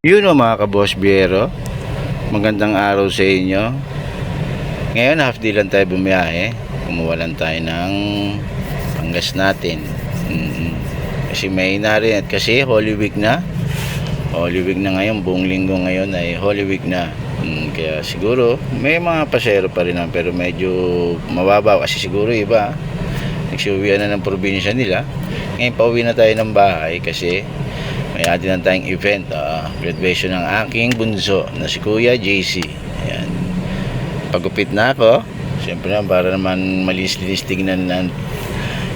Yun o mga kaboss biyero, magandang araw sa inyo. Ngayon half day lang tayo bumiyahe. Kumuha lang tayo ng panggas natin. Kasi may na rin at kasi Holy Week na. Holy Week na ngayon, buong linggo ngayon ay Holy Week na. Kaya siguro may mga pasero pa rin naman, pero medyo mababa kasi siguro iba nagsiuwian na ng probinsya nila. Ngayon pauwi na tayo ng bahay kasi may atin lang tayong event, graduation ng aking bunso na si Kuya JC. Ayan. Pagupit na ako, siyempre na para naman malinis-linis tignan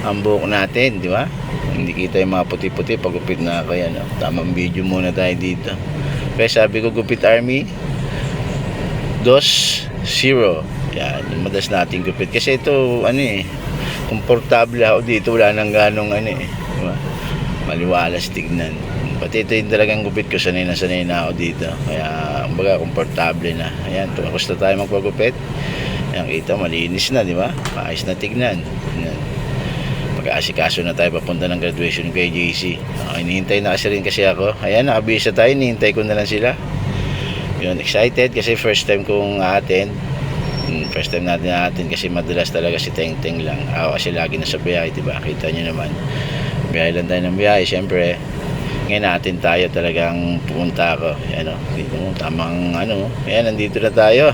ang buhok natin, di ba? Hindi kita yung mga puti-puti, pagupit na ako yan. Tamang video muna tayo dito. Kaya sabi ko, Gupit Army 2.0. Yan, yung madas natin gupit. Kasi ito, komportable ako dito, wala nang ganong diba? Maliwalas tignan. Pati ito yung talagang gupit ko, sanay na ako dito. Kaya, kumbaga, komportable na. Ayan, tapos na tayo magpagupit. Ayan, kita, malinis na, di ba? Maayos na tignan. Ayan. Mag-aasikaso na tayo papunta ng graduation kay JC. Hinihintay na kasi ako. Ayan, nakabisa tayo, hinihintay ko na lang sila. Yun, excited kasi first time kong attend. First time natin na-attend kasi madalas talaga si Teng Teng lang. Ako kasi lagi na sa biyahe, di ba? Kita nyo naman. Biyahe lang tayo ng biyahe, syempre. Ngayon natin tayo talagang pumunta ako. Ayan o, dito mo, tamang ayan, nandito na tayo.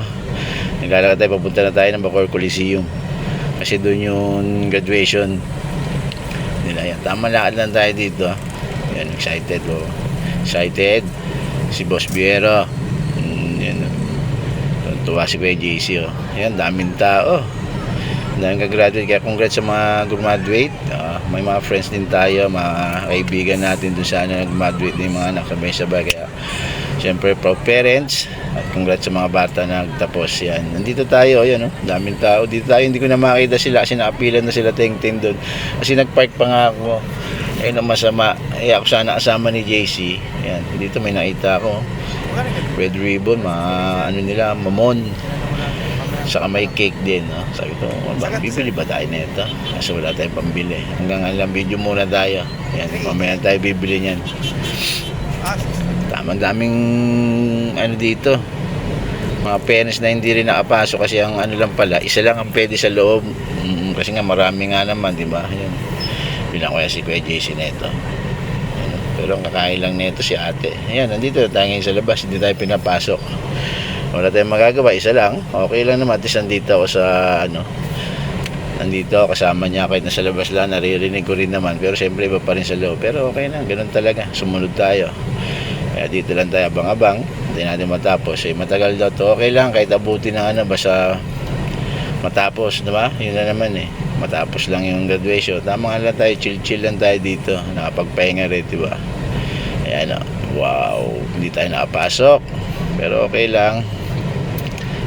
Naglalakad tayo, papunta na tayo ng Bacoor Coliseum. Kasi doon yung graduation nila. Ayan, tamang lakad lang tayo dito. Ayan, excited o. Excited. Si Boss Biero. Ayan o. Tuwa si Kuya JC o. Ayan, daming tao. Daming kagraduate. Kaya congrats sa mga graduate. May mga friends din tayo, mga kaibigan natin dun sa nag-graduate ng mga anak sabay-sabay. Kaya syempre proud parents at congrats sa mga bata na nagtapos. Yan, nandito tayo, ayan daming tao dito tayo. Hindi ko na makita sila kasi nakapilan na sila Teng Teng doon kasi nagpark pa nga ako. Ayun ang masama, ako sana kasama ni JC. Ayan, dito may nakita ako red ribbon, mga nila, mamon, saka may cake din, no? Sabi ko, bibili ba tayo nito? Kasi wala tayong pambili. Hanggang alam video muna tayo. Yan, mamaya tayo bibili niyan. Daming dito. Mga parents na hindi rin nakapasok kasi ang lang pala, isa lang ang pwede sa loob. Kasi nga marami nga naman, di ba? Yan. Bilang ko si Kuya JC nito. Pero ang kakain lang nito si ate. Ayan, nandito tayo ngayon sa labas, hindi tayo pinapasok. Wala tayong magagawa, isa lang. Okay lang naman, at least nandito ako sa nandito ako kasama niya kahit nasa labas lang, naririnig ko rin naman. Pero siyempre iba pa rin sa loob. Pero okay lang, ganun talaga. Sumunod tayo. Kaya dito lang tayo abang-abang. Hindi natin matapos. Matagal daw to. Okay lang, kahit abuti na basta matapos, diba? Yun na naman matapos lang yung graduation. Tama lang tayo, chill lang tayo dito. Nakapagpahinga rin, diba? Ayan wow, hindi tayo nakapasok. Pero okay lang.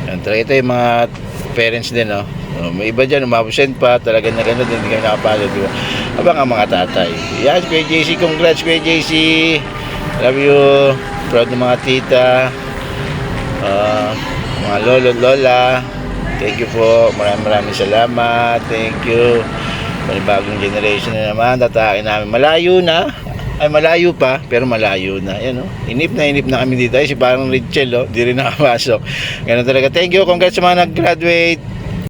Ito yung mga parents din, may iba dyan, umabsent pa, talagang na gano'n, hindi kami nakapalo, diba? Abang ang mga tatay. Yes, Kuya JC, congrats Kuya JC. Love you. Proud ng mga tita, mga lolo, lola. Thank you po. Maraming salamat. Thank you. Panibagong generation na naman, tatakin namin. Malayo na. Ay, malayo pa, pero malayo na. Yan, inip na kami dito. Ay, si parang Richel, di rin nakapasok. Ganun talaga. Thank you. Congrats sa mga nag-graduate.